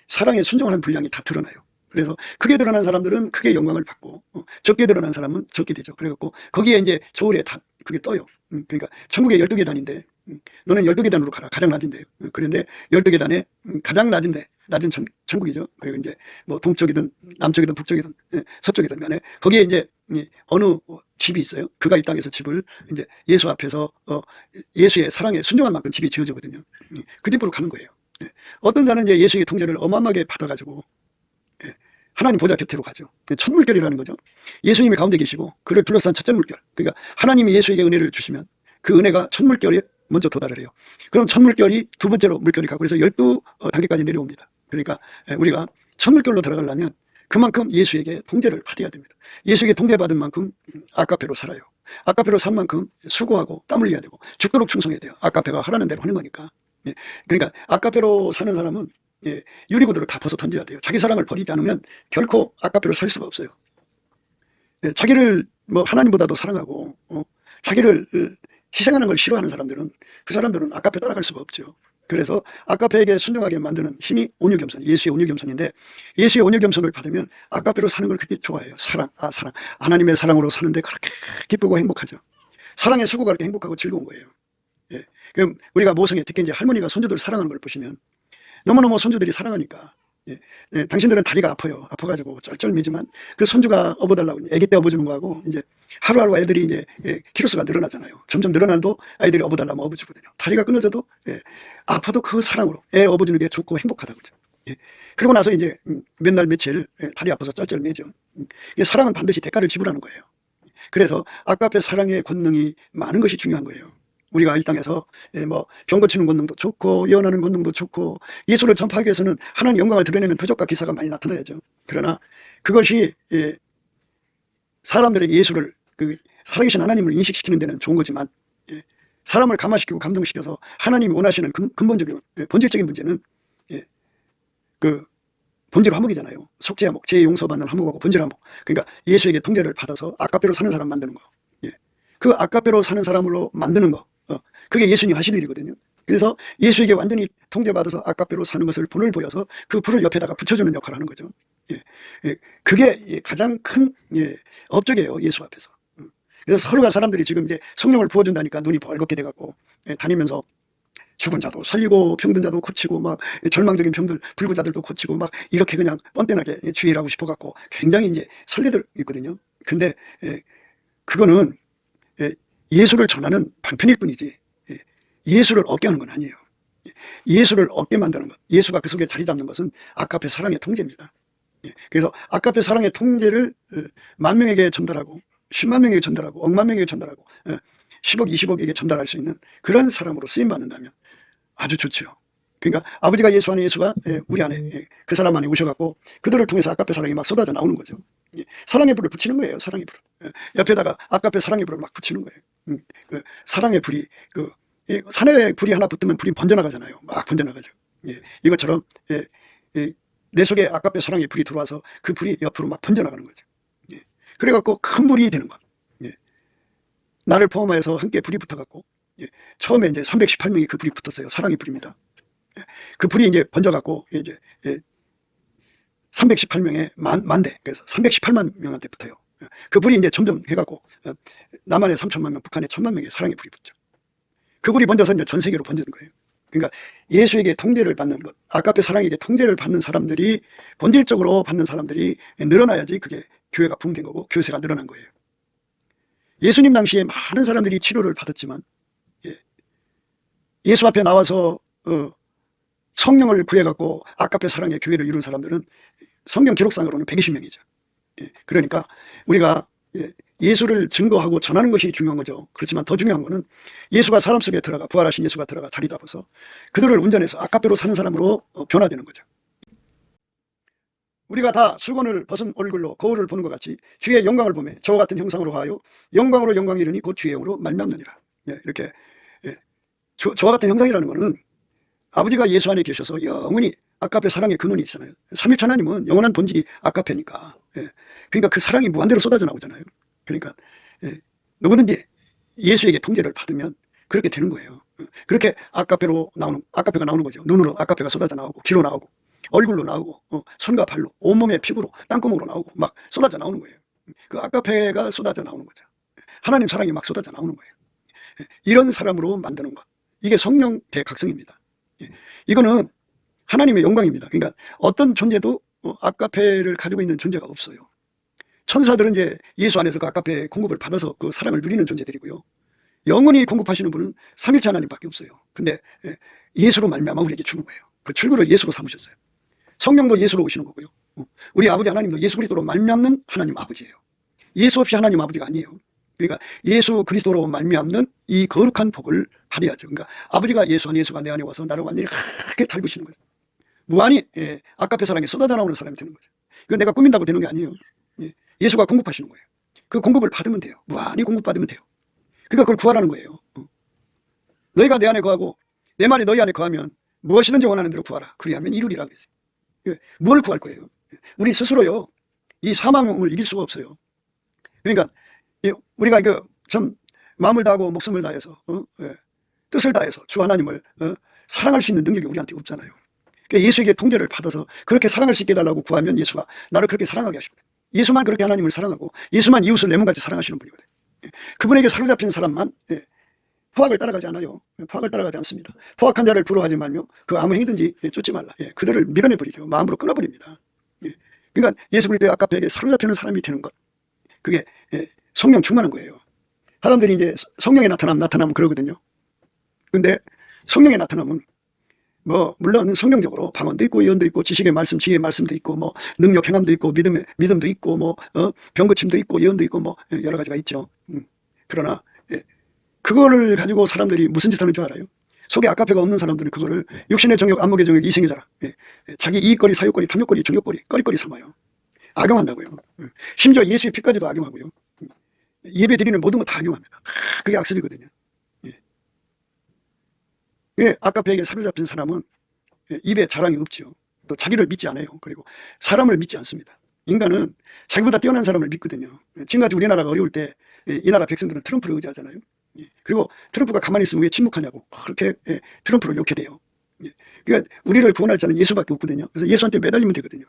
Speaker 1: 사랑에 순종하는 분량이 다 드러나요. 그래서 크게 드러난 사람들은 크게 영광을 받고 적게 드러난 사람은 적게 되죠. 그래갖고 거기에 이제 저울에 다 그게 떠요. 그러니까 천국에 12계단인데 너는 12계단으로 가라. 가장 낮은데요. 그런데 12계단에 가장 낮은데 낮은 천국이죠. 그리고 이제 뭐 동쪽이든 남쪽이든 북쪽이든 서쪽이든 간에 거기에 이제 어느 집이 있어요. 그가 이 땅에서 집을 이제 예수 앞에서 예수의 사랑에 순종한 만큼 집이 지어지거든요. 그 집으로 가는 거예요. 어떤 자는 이제 예수의 통제를 어마어마하게 받아가지고 하나님 보좌 곁으로 가죠. 첫물결이라는 거죠. 예수님이 가운데 계시고 그를 둘러싼 첫째 물결. 그러니까 하나님이 예수에게 은혜를 주시면 그 은혜가 첫 물결에 먼저 도달을 해요. 그럼 첫 물결이 두 번째로 물결이 가고 그래서 12단계까지 내려옵니다. 그러니까 우리가 첫 물결로 들어가려면 그만큼 예수에게 통제를 받아야 됩니다. 예수에게 통제받은 만큼 아까페로 살아요. 아까페로 산 만큼 수고하고 땀 흘려야 되고 죽도록 충성해야 돼요. 아까페가 하라는 대로 하는 거니까. 그러니까 아까페로 사는 사람은 유리구두를 다 벗어 던져야 돼요. 자기 사랑을 버리지 않으면 결코 아까페로 살 수가 없어요. 자기를 뭐 하나님보다도 사랑하고 자기를 희생하는 걸 싫어하는 사람들은 그 사람들은 아까페 따라갈 수가 없죠. 그래서 아까페에게 순종하게 만드는 힘이 온유겸손, 예수의 온유겸손인데 예수의 온유겸손을 받으면 아까페로 사는 걸 그렇게 좋아해요. 사랑. 하나님의 사랑으로 사는데 그렇게 기쁘고 행복하죠. 사랑의 수고가 그렇게 행복하고 즐거운 거예요. 그럼 우리가 모성에 특히 이제 할머니가 손주들 사랑하는 걸 보시면 너무너무 손주들이 사랑하니까 당신들은 다리가 아파요. 아파가지고 쩔쩔매지만 그 손주가 업어달라고 아기 때 업어주는 거하고 이제 하루하루 애들이 이제 키로수가 늘어나잖아요. 점점 늘어나도 아이들이 업어달라면 업어주거든요. 다리가 끊어져도 아파도 그 사랑으로 애 업어주는 게 좋고 행복하다고 그러죠. 그러고 나서 이제 몇 날 며칠 다리 아파서 쩔쩔매죠. 사랑은 반드시 대가를 지불하는 거예요. 그래서 아까페 사랑의 권능이 많은 것이 중요한 거예요. 우리가 이 땅에서 뭐 병 고치는 권능도 좋고 예언하는 권능도 좋고 예수를 전파하기 위해서는 하나님 영광을 드러내는 표적과 기사가 많이 나타나야죠. 그러나 그것이 사람들에게 예수를 살아계신 하나님을 인식시키는 데는 좋은 거지만 사람을 감화시키고 감동시켜서 하나님이 원하시는 근본적인 본질적인 문제는 그 본질 화목이잖아요. 속죄 화목, 죄 용서받는 화목하고 본질 화목. 그러니까 예수에게 통제를 받아서 아까페로 사는 사람 만드는 거. 그 아까페로 사는 사람으로 만드는 거. 그게 예수님 하실 일이거든요. 그래서 예수에게 완전히 통제받아서 아까페로 사는 것을 본을 보여서 그 불을 옆에다가 붙여주는 역할을 하는 거죠. 그게 가장 큰 업적이에요. 예수 앞에서. 그래서 서로가 사람들이 지금 이제 성령을 부어준다니까 눈이 벌겋게 돼갖고 다니면서 죽은 자도 살리고 병든 자도 고치고 막 절망적인 병들 불구자들도 고치고 막 이렇게 그냥 뻔뻔하게 주의하고 싶어갖고 굉장히 이제 설레들 있거든요. 근데 그거는 예수를 전하는 방편일 뿐이지 예수를 얻게 하는 건 아니에요. 예수를 얻게 만드는 것, 예수가 그 속에 자리 잡는 것은 아까페 사랑의 통제입니다. 그래서 아까페 사랑의 통제를 10,000명에게 전달하고 10만 명에게 전달하고 억만 명에게 전달하고 10억 20억에게 전달할 수 있는 그런 사람으로 쓰임받는다면 아주 좋죠. 그러니까 아버지가 예수 안에 예수가 우리 안에 그 사람 안에 오셔갖고 그들을 통해서 아까페 사랑이 막 쏟아져 나오는 거죠. 사랑의 불을 붙이는 거예요. 사랑의 불. 옆에다가 아까페 사랑의 불을 막 붙이는 거예요. 그 사랑의 불이 산에 불이 하나 붙으면 불이 번져나가잖아요. 막 번져나가죠. 이것처럼 내 속에 아까페 사랑의 불이 들어와서 그 불이 옆으로 막 번져나가는 거죠. 예. 그래갖고 큰 불이 되는 거. 예. 나를 포함하여서 함께 불이 붙어갖고, 예. 처음에 이제 318명이 그 불이 붙었어요. 사랑의 불입니다. 예. 그 불이 이제 번져갖고, 이제, 318명의 만대, 그래서 318만 명한테 붙어요. 예. 그 불이 이제 점점 해갖고, 남한에 3천만 명, 북한에 1천만 명의 사랑의 불이 붙죠. 그 불이 번져서 이제 전 세계로 번지는 거예요. 그러니까 예수에게 통제를 받는 것, 아까페 사랑에게 통제를 받는 사람들이, 본질적으로 받는 사람들이 늘어나야지 그게 교회가 붕된 거고 교세가 늘어난 거예요. 예수님 당시에 많은 사람들이 치료를 받았지만, 예수 앞에 나와서 성령을 구해갖고 아까페 사랑의 교회를 이룬 사람들은 성경 기록상으로는 120명이죠. 그러니까 우리가 예수를 증거하고 전하는 것이 중요한 거죠. 그렇지만 더 중요한 거는 예수가 사람 속에 들어가, 부활하신 예수가 들어가 자리 잡아서 그들을 운전해서 아까페로 사는 사람으로 변화되는 거죠. 우리가 다 수건을 벗은 얼굴로 거울을 보는 것 같이 주의 영광을 보며 저와 같은 형상으로 하여 영광으로 영광이 이르니 곧 주의 영으로 말미암느니라. 이렇게 저와 같은 형상이라는 것은 아버지가 예수 안에 계셔서 영원히 아까페 사랑의 근원이 있잖아요. 삼위일체 하나님은 영원한 본질이 아까페니까. 그러니까 그 사랑이 무한대로 쏟아져 나오잖아요. 그러니까 누구든지 예수에게 통제를 받으면 그렇게 되는 거예요. 그렇게 아까페가 나오는 거죠. 눈으로 아까페가 쏟아져 나오고, 귀로 나오고, 얼굴로 나오고, 손과 발로, 온몸의 피부로, 땅구멍으로 나오고 막 쏟아져 나오는 거예요. 그 아까페가 쏟아져 나오는 거죠. 하나님 사랑이 막 쏟아져 나오는 거예요. 이런 사람으로 만드는 것, 이게 성령 대각성입니다. 이거는 하나님의 영광입니다. 그러니까 어떤 존재도 아까페를 가지고 있는 존재가 없어요. 천사들은 이제 예수 안에서 그 아까페 공급을 받아서 그 사랑을 누리는 존재들이고요. 영원히 공급하시는 분은 삼위일체 하나님밖에 없어요. 근데 예수로 말미암아 우리에게 주는 거예요. 그 출구를 예수로 삼으셨어요. 성령도 예수로 오시는 거고요. 우리 아버지 하나님도 예수 그리스도로 말미암는 하나님 아버지예요. 예수 없이 하나님 아버지가 아니에요. 그러니까 예수 그리스도로 말미암는 이 거룩한 복을 받아야죠. 그러니까 아버지가 예수 안에, 예수가 내 안에 와서 나를 완전히 크게 닮으시는 거죠. 무한히 아까페 사랑에 쏟아져 나오는 사람이 되는 거죠. 이거 내가 꾸민다고 되는 게 아니에요. 예수가 공급하시는 거예요. 그 공급을 받으면 돼요. 무한히 공급받으면 돼요. 그러니까 그걸 구하라는 거예요. 너희가 내 안에 거하고 내 말이 너희 안에 거하면 무엇이든지 원하는 대로 구하라. 그리하면 이루리라 그랬어요. 뭘 구할 거예요? 우리 스스로요, 이 사망을 이길 수가 없어요. 그러니까 우리가 참 마음을 다하고 목숨을 다해서 뜻을 다해서 주 하나님을 사랑할 수 있는 능력이 우리한테 없잖아요. 그러니까 예수에게 통제를 받아서 그렇게 사랑할 수 있게 해달라고 구하면 예수가 나를 그렇게 사랑하게 하십니다. 예수만 그렇게 하나님을 사랑하고 예수만 이웃을 내 몸같이 사랑하시는 분이거든요. 그분에게 사로잡힌 사람만 포악을 따라가지 않아요. 포악을 따라가지 않습니다. 포악한 자를 부러워하지 말며 그 아무 행위든지 쫓지 말라. 그들을 밀어내버리죠. 마음으로 끊어버립니다. 그러니까 예수 그리스도의 아까페에게 사로잡히는 사람이 되는 것, 그게 성령 충만한 거예요. 사람들이 이제 성령의 나타나면 그러거든요. 근데 성령의 나타남은 물론 성경적으로 방언도 있고 예언도 있고 지식의 말씀, 지혜의 말씀도 있고 능력 행함도 있고 믿음도 있고 병고침도 있고 예언도 있고 여러 가지가 있죠. 그러나 그거를 가지고 사람들이 무슨 짓 하는 줄 알아요? 속에 아까페가 없는 사람들은 그거를 육신의 정욕, 안목의 정욕, 이생의 자랑, 자기 이익거리, 사욕거리, 탐욕거리, 종욕거리, 꺼리거리 삼아요. 악용한다고요. 심지어 예수의 피까지도 악용하고요. 예배 드리는 모든 거 다 악용합니다. 그게 악습이거든요. 아까페에게 사로잡힌 사람은 입에 자랑이 없죠. 또 자기를 믿지 않아요. 그리고 사람을 믿지 않습니다. 인간은 자기보다 뛰어난 사람을 믿거든요. 지금까지 우리나라가 어려울 때 이 나라 백성들은 트럼프를 의지하잖아요. 그리고 트럼프가 가만히 있으면 왜 침묵하냐고 그렇게 트럼프를 욕해대요. 그러니까 우리를 구원할 자는 예수밖에 없거든요. 그래서 예수한테 매달리면 되거든요.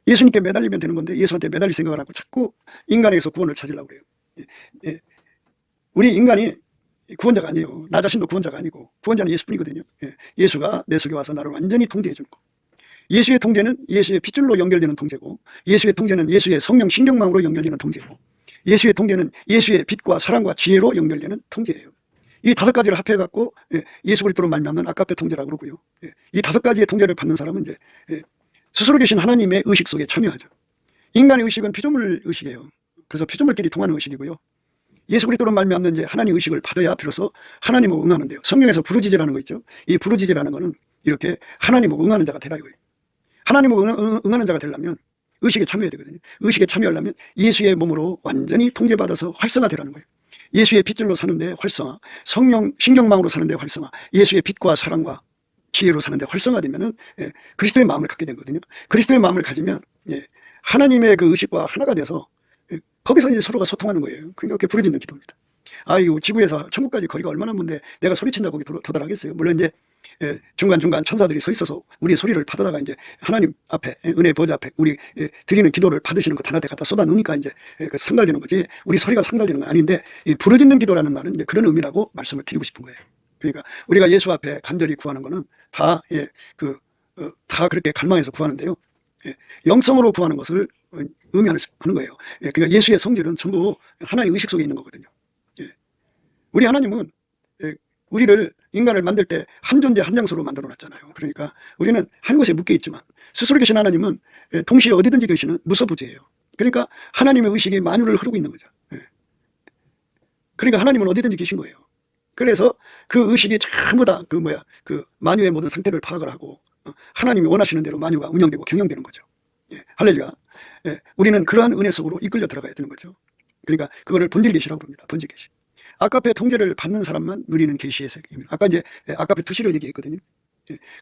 Speaker 1: 예수님께 매달리면 되는 건데 예수한테 매달릴 생각을 하고 자꾸 인간에게서 구원을 찾으려고 그래요. 우리 인간이 구원자가 아니에요. 나 자신도 구원자가 아니고 구원자는 예수뿐이거든요. 예수가 내 속에 와서 나를 완전히 통제해 주는 거. 예수의 통제는 예수의 핏줄로 연결되는 통제고, 예수의 통제는 예수의 성령 신경망으로 연결되는 통제고, 예수의 통제는 예수의 빛과 사랑과 지혜로 연결되는 통제예요. 이 5가지를 합해갖고 예수 그리스도로 말미암는 아까페 통제라고 그러고요. 이 5가지의 통제를 받는 사람은 이제 스스로 계신 하나님의 의식 속에 참여하죠. 인간의 의식은 피조물 의식이에요. 그래서 피조물끼리 통하는 의식이고요. 예수 그리스도로 말미암는 이제 하나님 의식을 받아야 비로소 하나님을 응하는데요. 성경에서 부르짖으라는 거 있죠. 이 부르짖으라는 거는 이렇게 하나님을 응하는 자가 되라 이거예요. 하나님을 응하는 자가 되려면 의식에 참여해야 되거든요. 의식에 참여하려면 예수의 몸으로 완전히 통제받아서 활성화되라는 거예요. 예수의 핏줄로 사는데 활성화, 성령 신경망으로 사는데 활성화, 예수의 빛과 사랑과 지혜로 사는데 활성화되면은 그리스도의 마음을 갖게 된 거거든요. 그리스도의 마음을 가지면 하나님의 그 의식과 하나가 돼서 거기서 이제 서로가 소통하는 거예요. 그러니까 그게 부르짖는 기도입니다. 아이고, 지구에서 천국까지 거리가 얼마나 먼데 내가 소리친다고 거기 도달하겠어요. 물론 이제 중간중간 천사들이 서 있어서 우리의 소리를 받아다가 이제 하나님 앞에, 은혜의 보좌 앞에 우리 드리는 기도를 받으시는 것 하나에 갖다 쏟아 놓으니까 이제 상달리는 거지, 우리 소리가 상달리는 건 아닌데, 이 부르짖는 기도라는 말은 이제 그런 의미라고 말씀을 드리고 싶은 거예요. 그러니까 우리가 예수 앞에 간절히 구하는 거는 다 다 그렇게 갈망해서 구하는데요. 영성으로 구하는 것을 의미하는 거예요. 그러니까 예수의 성질은 전부 하나님의 의식 속에 있는 거거든요. 우리 하나님은 우리를, 인간을 만들 때 한 존재 한 장소로 만들어 놨잖아요. 그러니까 우리는 한 곳에 묶여 있지만 스스로 계신 하나님은 동시에 어디든지 계시는 무소부재예요. 그러니까 하나님의 의식이 만유를 흐르고 있는 거죠. 그러니까 하나님은 어디든지 계신 거예요. 그래서 그 의식이 전부 다 그 만유의 모든 상태를 파악을 하고 하나님이 원하시는 대로 만유가 운영되고 경영되는 거죠. 할렐루야. 우리는 그러한 은혜 속으로 이끌려 들어가야 되는 거죠. 그러니까 그거를 본질 계시라고 부릅니다. 본질 계시. 아까페 통제를 받는 사람만 누리는 계시의 세계입니다. 아까 이제 아까페 투시를 얘기했거든요.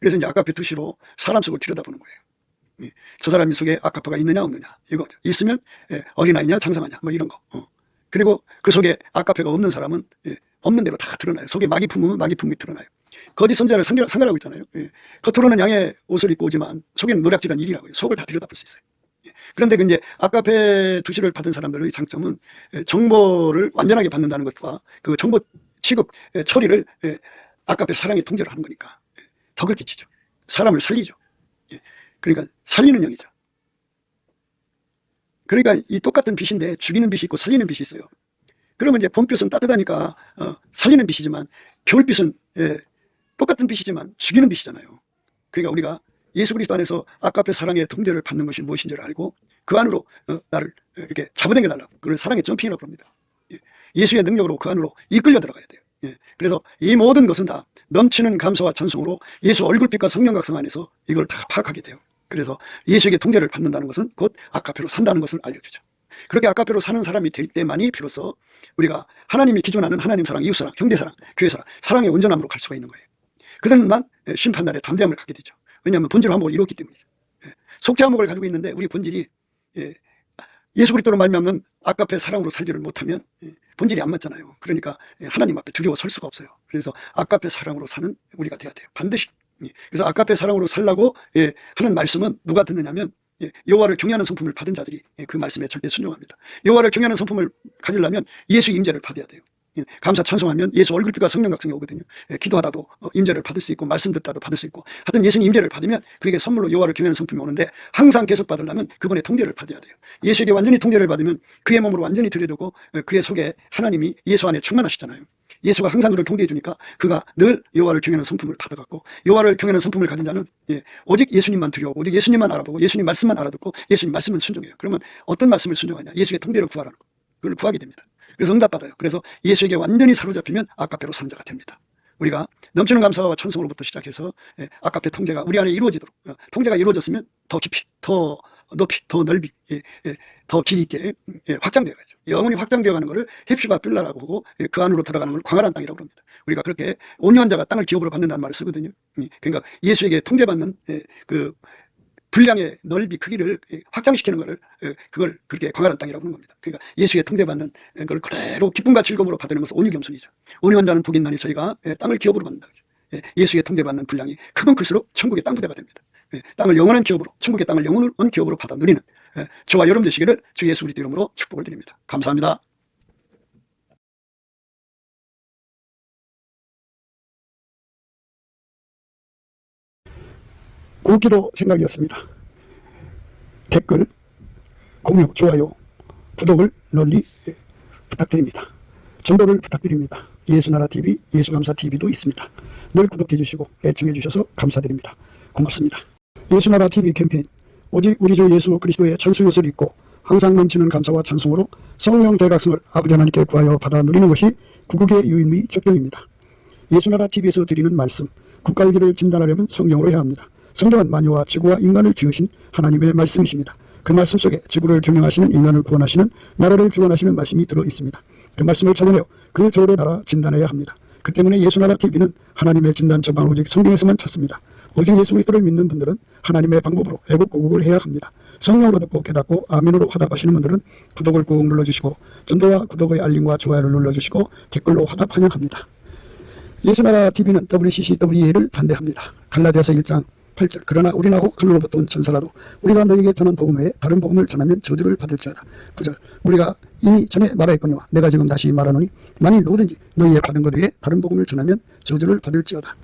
Speaker 1: 그래서 이제 아까페 투시로 사람 속을 들여다보는 거예요. 저 사람 속에 아까페가 있느냐 없느냐, 이거죠. 있으면 어린아이냐 장성하냐, 뭐 이런 거. 그리고 그 속에 아까페가 없는 사람은 없는 대로 다 드러나요. 속에 마귀 품으면 마귀 품이 드러나요. 거짓 선자를 상대하고 있잖아요. 겉으로는 양의 옷을 입고 오지만 속에는 노략질한 일이라고요. 속을 다 들여다볼 수 있어요. 그런데 이제 아까페 투시를 받은 사람들의 장점은 정보를 완전하게 받는다는 것과 그 정보 취급 처리를 아까페 사랑의 통제로 하는 거니까 덕을 끼치죠. 사람을 살리죠. 그러니까 살리는 영이죠. 그러니까 이 똑같은 빛인데 죽이는 빛이 있고 살리는 빛이 있어요. 그러면 이제 봄빛은 따뜻하니까 살리는 빛이지만 겨울빛은 똑같은 빛이지만 죽이는 빛이잖아요. 그러니까 우리가 예수 그리스도 안에서 아까페 사랑의 통제를 받는 것이 무엇인지를 알고 그 안으로 나를 이렇게 잡아당겨달라고, 그걸 사랑의 점핑이라고 합니다. 예수의 능력으로 그 안으로 이끌려 들어가야 돼요. 그래서 이 모든 것은 다 넘치는 감사와 찬송으로 예수 얼굴빛과 성령 각성 안에서 이걸 다 파악하게 돼요. 그래서 예수에게 통제를 받는다는 것은 곧 아까페로 산다는 것을 알려주죠. 그렇게 아까페로 사는 사람이 될 때만이 비로소 우리가 하나님이 기존하는 하나님 사랑, 이웃 사랑, 형제 사랑, 교회 사랑, 사랑의 온전함으로 갈 수가 있는 거예요. 그들만 심판날에 담대함을 갖게 되죠. 왜냐하면 본질 화목을 이뤘기 때문이죠. 속죄 화목을 가지고 있는데 우리 본질이 예수 그리스도로 말미암는 아까페 사랑으로 살지를 못하면 본질이 안 맞잖아요. 그러니까 하나님 앞에 두려워 설 수가 없어요. 그래서 아까페 사랑으로 사는 우리가 돼야 돼요. 반드시. 그래서 아까페 사랑으로 살라고 하는 말씀은 누가 듣느냐면 여호와를 경외하는 성품을 받은 자들이 그 말씀에 절대 순종합니다. 여호와를 경외하는 성품을 가지려면 예수 임재를 받아야 돼요. 감사 찬송하면 예수 얼굴빛과 성령 각성이 오거든요. 기도하다도 임재를 받을 수 있고 말씀 듣다도 받을 수 있고, 하여튼 예수님 임재를 받으면 그에게 선물로 여호와를 경외하는 성품이 오는데, 항상 계속 받으려면 그분의 통제를 받아야 돼요. 예수에게 완전히 통제를 받으면 그의 몸으로 완전히 들여두고 그의 속에 하나님이 예수 안에 충만하시잖아요. 예수가 항상 그를 통제해 주니까 그가 늘 여호와를 경외하는 성품을 받아갖고, 여호와를 경외하는 성품을 가진 자는 오직 예수님만 두려워하고 오직 예수님만 알아보고 예수님 말씀만 알아듣고 예수님 말씀은 순종해요. 그러면 어떤 말씀을 순종하냐? 예수의 통제를 구하라는 거. 그걸 구하게 됩니다. 그래서 응답받아요. 그래서 예수에게 완전히 사로잡히면 아까페로 사는 자가 됩니다. 우리가 넘치는 감사와 찬송으로부터 시작해서 아까페 통제가 우리 안에 이루어지도록, 통제가 이루어졌으면 더 깊이, 더 높이, 더 넓이, 더 길이 있게 확장되어 가죠. 영원히 확장되어 가는 것을 헵시바 빌라라고 하고, 그 안으로 들어가는 걸 광활한 땅이라고 합니다. 우리가 그렇게 온유한 자가 땅을 기업으로 받는다는 말을 쓰거든요. 그러니까 예수에게 통제받는 그 분량의 넓이, 크기를 확장시키는 것을, 그걸 그렇게 광활한 땅이라고 하는 겁니다. 그러니까 예수의 통제받는 걸 그대로 기쁨과 즐거움으로 받는 것은 온유 겸손이죠. 온유한 자는 복이 있나니 저희가 땅을 기업으로 받는다. 예수의 통제받는 분량이 크면 클수록 천국의 땅 부대가 됩니다. 땅을 영원한 기업으로, 천국의 땅을 영원한 기업으로 받아 누리는 저와 여러분 되시기를 주 예수 그리스도 이름으로 축복을 드립니다. 감사합니다.
Speaker 2: 굵기도 생각이었습니다. 댓글, 공유, 좋아요, 구독을 널리 부탁드립니다. 전도를 부탁드립니다. 예수나라TV, 예수감사TV도 있습니다. 늘 구독해 주시고 애청해 주셔서 감사드립니다. 고맙습니다. 예수나라TV 캠페인, 오직 우리 주 예수 그리스도의 천수요을 읽고 항상 넘치는 감사와 찬송으로 성령 대각성을 아버지 하나님께 구하여 받아 누리는 것이 구국의 유일의 적경입니다. 예수나라TV에서 드리는 말씀, 국가 위기를 진단하려면 성경으로 해야 합니다. 성경은 만유와 지구와 인간을 지으신 하나님의 말씀이십니다. 그 말씀 속에 지구를 경영하시는, 인간을 구원하시는, 나라를 주관하시는 말씀이 들어 있습니다. 그 말씀을 찾아내어 그 저울에 달아 진단해야 합니다. 그 때문에 예수나라 TV는 하나님의 진단 처방을 오직 성경에서만 찾습니다. 오직 예수 그리스도를 믿는 분들은 하나님의 방법으로 애국고국을 해야 합니다. 성령으로 듣고 깨닫고 아멘으로 화답하시는 분들은 구독을 꾹 눌러주시고 전도와 구독의 알림과 좋아요를 눌러주시고 댓글로 화답 환영합니다. 예수나라 TV는 WCCWA를 반대합니다. 갈라디아서 1장 8절 그러나 우리나고 하늘로부터 온 천사라도 우리가 너에게 전한 복음 외에 다른 복음을 전하면 저주를 받을지어다. 9절 우리가 이미 전에 말하였거니와 내가 지금 다시 말하노니 만일 누구든지 너희의 받은 것 외에 다른 복음을 전하면 저주를 받을지어다.